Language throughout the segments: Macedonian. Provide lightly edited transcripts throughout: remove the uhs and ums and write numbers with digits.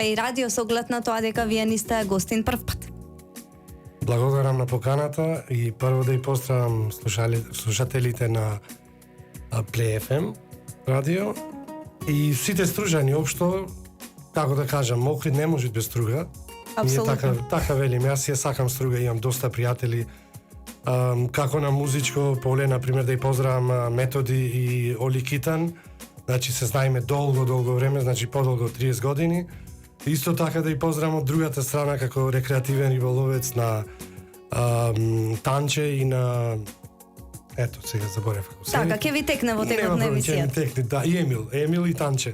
И радио со оглед на тоа дека вие не сте гостин прв пат. Благодарам на поканата и прво да и поздравам слушателите на Play FM радио и сите стружани општо, како да кажам, Охрид не може без струга. Апсолутно. Така велим, јас ја сакам струга, имам доста пријатели како на музичко поле, например, да и поздравам Методи и Оли Китан, значи се знаеме долго време, значи подолго од 30 години. Исто така да и поздравам од другата страна како рекреативен риболовец на Танче и на ето сега заборев како се. Така, ќе ви текне во текот на емисијата. Текне, да, и Емил и Танче.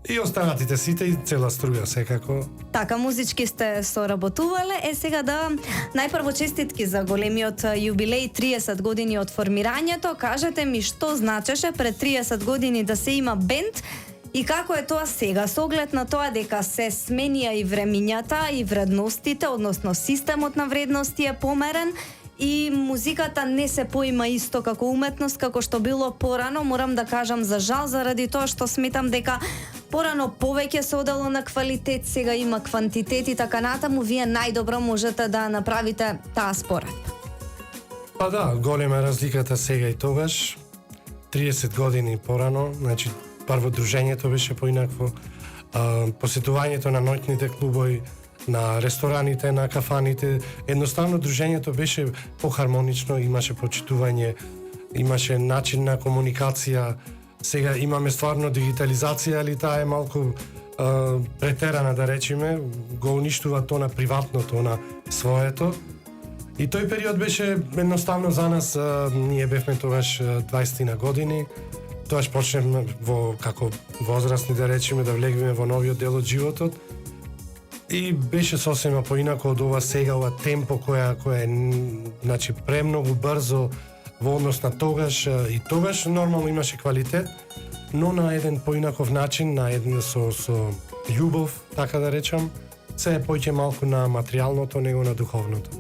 И останатите сите и цела струга секако. Така, музички сте соработувале. Сега да најпрво честитки за големиот јубилеј 30 години од формирањето. Кажете ми што значеше пред 30 години да се има бенд и како е тоа сега со оглед на тоа дека се сменија и времињата и вредностите, односно системот на вредности е померен и музиката не се поима исто како уметност како што било порано. Морам да кажам за жал заради тоа што сметам дека порано повеќе се одело на квалитет, сега има квантитет и така натаму. Вие најдобро можете да направите таа споредба. Па да, голема е разликата сега и тогаш. 30 години порано, значи прво дружењето беше поинакво, посетувањето на ноќните клубови, на рестораните, на кафаните, едноставно дружењето беше похармонично, имаше почитување, имаше начин на комуникација. Сега имаме стварно дигитализација, али таа е малку претерана, да речеме, го уништува тоа на приватното, на своето. И тој период беше едноставно за нас, ние бевме тогаш 20 на години, тогаш почневме како возрастни, да речеме, да влегваме во новиот дел од животот. И беше сосема поинако од ова сега, ова темпо која е значи премногу брзо во однос на тогаш, и тогаш нормално имаше квалитет, но на еден поинаков начин, на еден со љубов, така да речам, се е поќе малку на материјалното, него на духовното.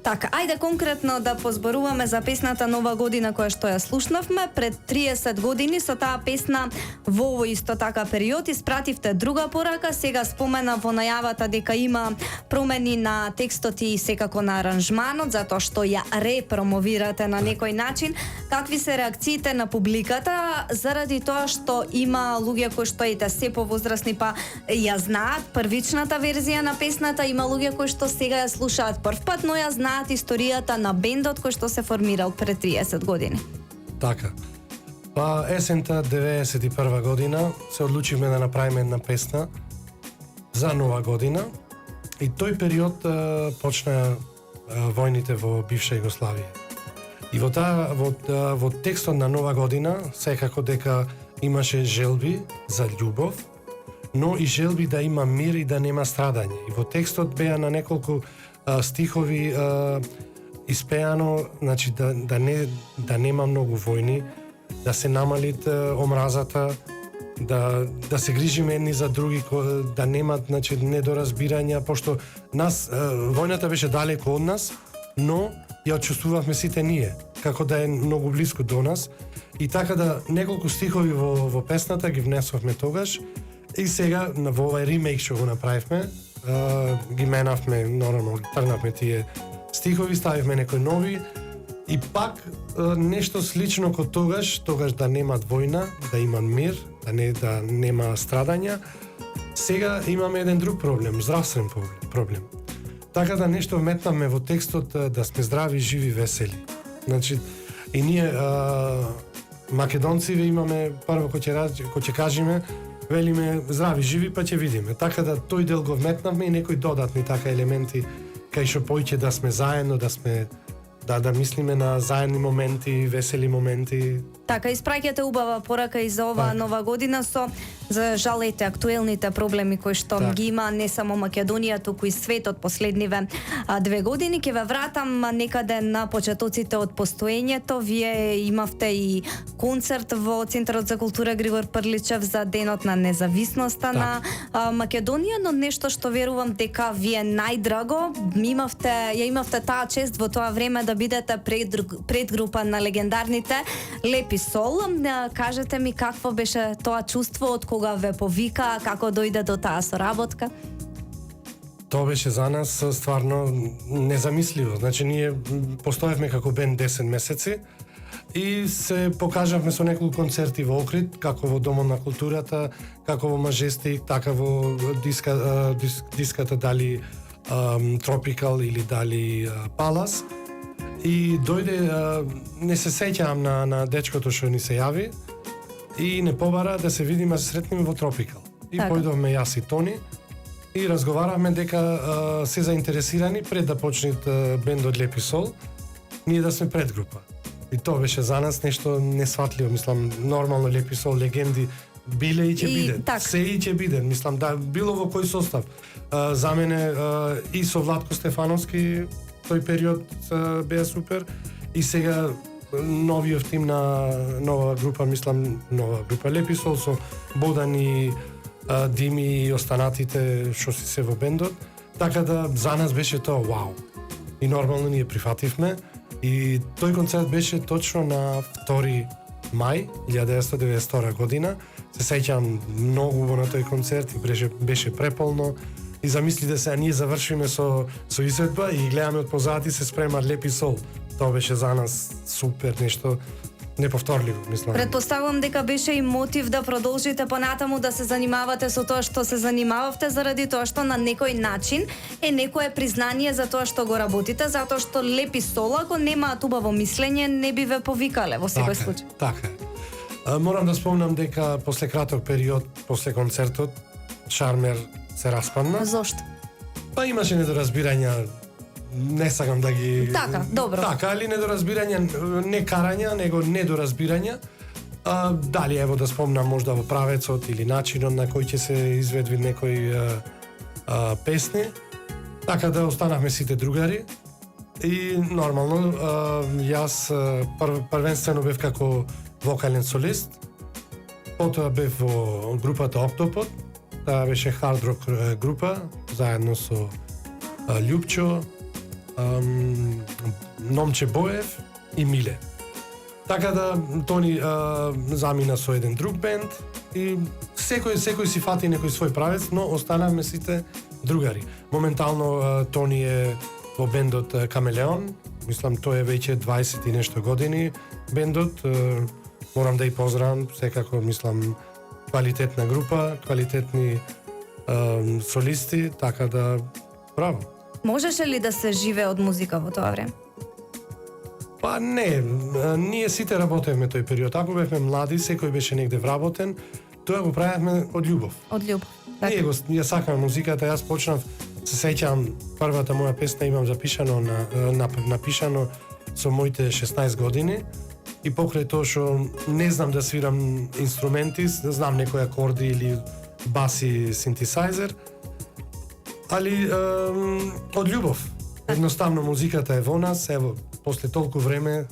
Така, ајде конкретно да позборуваме за песната Нова година која што ја слушнавме пред 30 години. Со таа песна во овој исто така период испративте друга порака. Сега спомена во најавата дека има промени на текстот и секако на аранжманот, затоа што ја репромовирате на некој начин. Какви се реакциите на публиката заради тоа што има луѓе кои што и да се повозрасни па ја знаат првичната верзија на песната, има луѓе кои што сега ја слушаат првпат, но ја знаат историјата на бендот кој што се формирал пред 30 години. Така. Па есента 91 година се одлучивме да направиме една песна за Нова година и тој период почна војните во бивша Југославија. И во текстот на Нова година секако дека имаше желби за љубов, но и желби да има мир и да нема страдање. И во текстот беа на неколку стихови испеано, значи да нема многу војни, да се намалит омразата, да се грижиме едни за други, да немат значи недоразбирања, пошто нас војната беше далеко од нас, но ја чувствувавме сите ние, како да е многу близко до нас. И така да неколку стихови во песната ги внесовме тогаш и сега во овај ремейк што го направивме, ги менавме, нормално, тргнавме тие стихови, ставивме некои нови и пак нешто слично ко тогаш да немат војна, да има мир, да нема страдања. Сега имаме еден друг проблем, здравствен проблем. Така да нешто вметнавме во текстот да сме здрави, живи, весели. Значи, и ние македонци имаме, прво кој ќе кажеме, велиме здрави, живи, па ќе видиме. Така да тој дел го вметнавме и некои додатни така елементи кај што поиќе да сме заедно, да сме да мислиме на заедни моменти, весели моменти. Така, испраќате убава порака и за ова Нова година со за жалете актуелните проблеми кои што ги има не само Македонија, туку и светот последниве 2 години. Ќе ве вратам некаде на почетоците од постоењето. Вие имавте и концерт во Центарот за култура Григор Прличев за денот на независноста на Македонија, но нешто што верувам дека ви е најдраго, ја имавте таа чест во тоа време да да бидете предгрупа на легендарните Лепи Сол. Кажете ми какво беше тоа чувство од кога ве повика, како дојде до таа соработка? Тоа беше за нас стварно незамисливо. Значи, ние постоевме како бенд 10 месеци и се покажавме со неколку концерти во Охрид, како во Домот на културата, како во Мажестик, така во диската дали Тропикал или дали Палас. И дојде, не се сеќавам на дечкото што ни се јави и не побара да се видиме, се сретнеме во Тропикал. И појдовме јас и Тони и разговаравме дека се заинтересирани пред да почнат бендот Лепи Сол, ние да сме предгрупа. И тоа беше за нас нешто несватливо, мислам, нормално Лепи Сол легенди биле и ќе бидат. Се и ќе бидат, мислам, да било во кој состав. За мене и со Владко Стефановски тој период беа супер и сега новиот тим на нова група, мислам, нова група Лепи Сол со Бодан и Дими и останатите што си се во бендот, така да за нас беше тоа вау. И нормално ние прифативме и тој концерт беше точно на 2 мај 1992 година. Се сеќавам многу на тој концерт и беше преполно и замислите се, ние завршиме со изведба и гледаме од позади се спремат Лепи Сол. Тоа беше за нас супер нешто неповторливо, мислам. Предпоставувам дека беше и мотив да продолжите понатаму да се занимавате со тоа што се занимававте, заради тоа што на некој начин е некое признание за тоа што го работите, затоа што Лепи Сол, ако немаат убаво мислење, не би ве повикале во секој случај. Така е. Морам да спомнам дека после краток период, после концертот, Шармер се распадна. Зошто? Па имаше недоразбирања, не сакам да ги... Така, добро. Така, али недоразбирања, не карања, него недоразбирања. Дали, ево да спомнам, можда во правецот или начинот на кој ќе се изведви некои песни. Така да останавме сите другари. И нормално, јас првенствено бев како вокален солист. Потоа бев во групата Октопод. Таа беше хард рок група, заедно со Љупчо, Номче Боев и Миле. Така да Тони замина со еден друг бенд и секој си фати некој свој правец, но останавме сите другари. Моментално Тони е во бендот Камелеон, мислам тој е веќе 20 и нешто години бендот. Морам да ја поздравам, секако мислам квалитетна група, квалитетни солисти, така да браво. Можеше ли да се живее од музика во тоа време? Па не, ние сите работевме тој период. Ако бевме млади, секој беше негде вработен, тоа го правевме од љубов. Од љубов. Ние ја сакаме музиката, јас почнав, се сеќавам, првата моја песна имам запишано напишано со моите 16 години и покрај тоа што не знам да свирам инструменти, знам некои акорди или баси синтесайзер, али од љубов. Едноставно музиката е во нас, ево, после толку време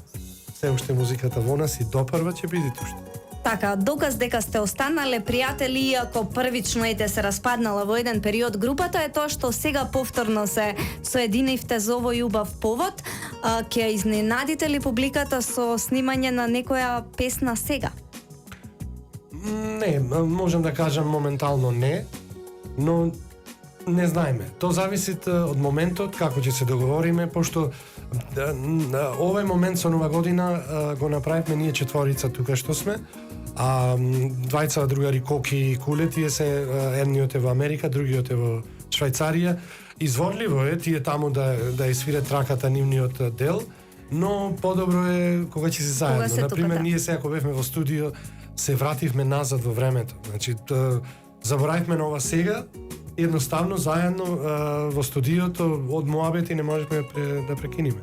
се уште музиката во нас и допрва ќе биде уште. Така, доказ дека сте останале пријатели иако првично се распаднала во еден период групата е тоа што сега повторно се соединивте за овој убав повод. Ќе изненадите ли публиката со снимање на некоја песна сега? Не, можам да кажам моментално не, но не знаеме. Тоа зависи од моментот како ќе се договориме, пошто овој момент со Нова година го направивме ние четворица тука што сме, а двајца другари Коки и Куле, тие се едниот е во Америка, другиот е во Швајцарија. Изворливо е тие таму да свират траката нивниот дел, но подобро е кога ќе се заедно. Например, ние сега кога бевме во студио се вративме назад во времето. Значи заборавивме на ова сега, едноставно заедно во студиото од муабети не можеме да прекиниме.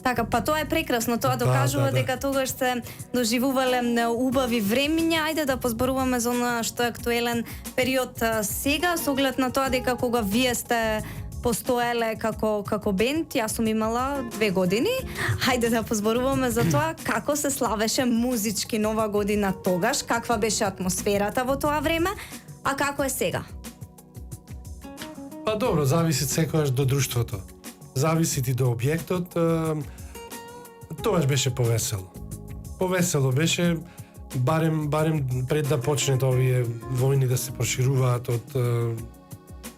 Така, па тоа е прекрасно, тоа докажува дека тогаш сте доживувале убави времиња. Ајде да позборуваме за она што е актуелен период сега, со оглед на тоа дека кога вие сте постоеле како бенд, јас сум имала 2 години. Хајде да позборуваме за тоа како се славеше музички Нова година тогаш, каква беше атмосферата во тоа време, а како е сега? Па добро, зависи секогаш до друштвото. Зависи и до објектот. Тогаш беше повесело. Повесело беше, барем пред да почнат овие војни да се прошируваат од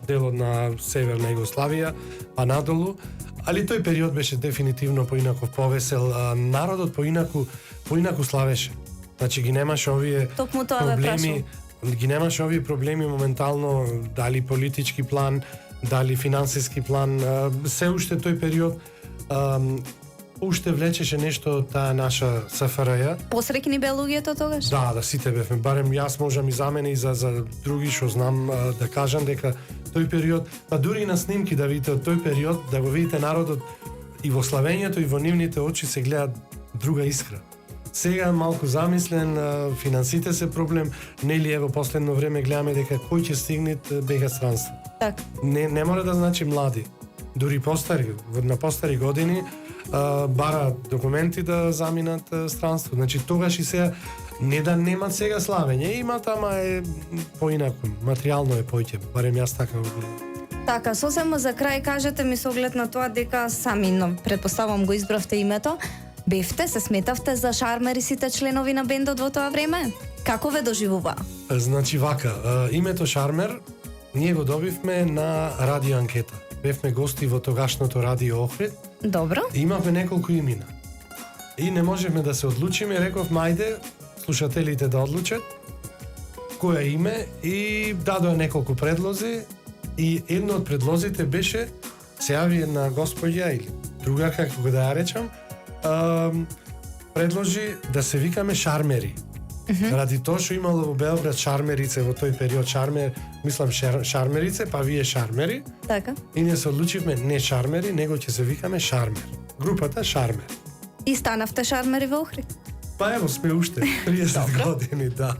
делот на Северна Југославија па надолу, али тој период беше дефинитивно поинаков повесел, народот поинаку славеше. Значи ги немаше овие Токму тоа ве проблеми, ги немаше овие проблеми моментално, дали политички план, дали финансиски план, се уште тој период уште влечеше нешто таа наша СФРЈ. Посреќни беа луѓето тогаш? Да, сите бевме, барем јас можам и за мене и за други што знам да кажам дека тој период, па дури и на снимки да видите од тој период, да го видите народот и во славењето и во нивните очи се гледа друга искра. Сега малку замислен, финансите се проблем, нели ево последно време гледаме дека кој ќе стигнат бега странство. Така. Не мора да значи млади, дури постари, на постари години бара документи да заминат странство. Значи тогаш и сега не да немат сега славење, имат, ама е поинаку, материјално е поќе, барем јас така го гледам. Така, сосема за крај кажете ми со оглед на тоа дека сами, но претпоставам го избравте името, бевте, се сметавте за шармери сите членови на бендот во тоа време? Како ве доживува? Значи вака, името Шармер ние го добивме на радио анкета. Бевме гости во тогашното радио Охрид. Добро. Имавме неколку имена. И не можевме да се одлучиме, рековме ајде слушателите да одлучат која име и дадоа неколку предлози и едно од предлозите беше се јави една господја или другарка, како да ја речам, предложи да се викаме Шармери. Ради тоа што имало во Белград шармерице во тој период, мислам шармерице, па вие шармери. Така. И ние се одлучивме не шармери, него ќе се викаме Шармер. Групата Шармер. И станавте шармери во Охрид? Па ево сме уште 30 години, да.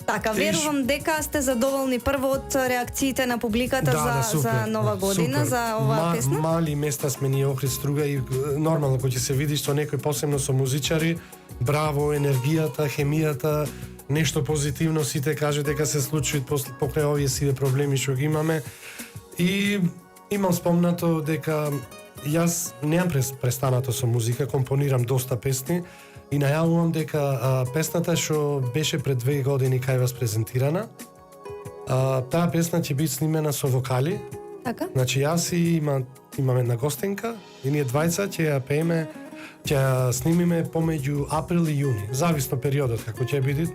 Така, верувам дека сте задоволни прво од реакциите на публиката за нова година, супер. за оваа песна. Мали места сме ние Охрид Струга и нормално кога ќе се види што некој посебно со музичари, браво, енергијата, хемијата, нешто позитивно сите каже дека се случи покрај овие сиве проблеми што ги имаме. И имам спомнато дека јас немам престанато со музика, компонирам доста песни и најавувам дека песната што беше пред 2 години кај вас презентирана, таа песна ќе биде снимена со вокали. Така. Значи јас и имам една гостенка и ние двајца ќе ја пееме, ќе ја снимиме помеѓу април и јуни, зависно периодот како ќе биде,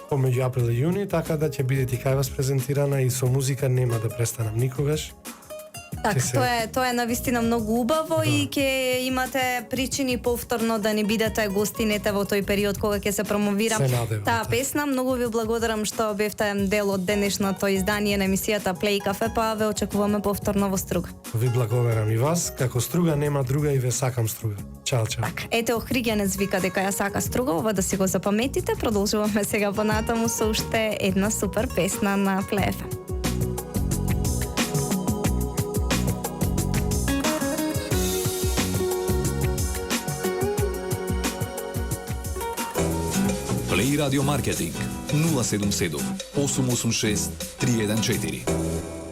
помеѓу април и јуни, така да ќе бидете кај вас презентирана и со музика нема да престанам никогаш. Така, тоа е навистина многу убаво и ќе имате причини повторно да не бидете гостинете во тој период кога ќе се промовира таа песна. Многу ви благодарам што бевте дел од денешното издание на емисијата Плей Кафе, па ве очекуваме повторно во Струга. Ви благодарам и вас, како Струга нема друга и ве сакам Струга. Чао, чао. Так, ете Охриѓанец вика дека ја сака Струга, ова да си го запаметите. Продолжуваме сега понатаму со уште една супер песна на Плей ФМ. Play Radio Marketing 077 886 314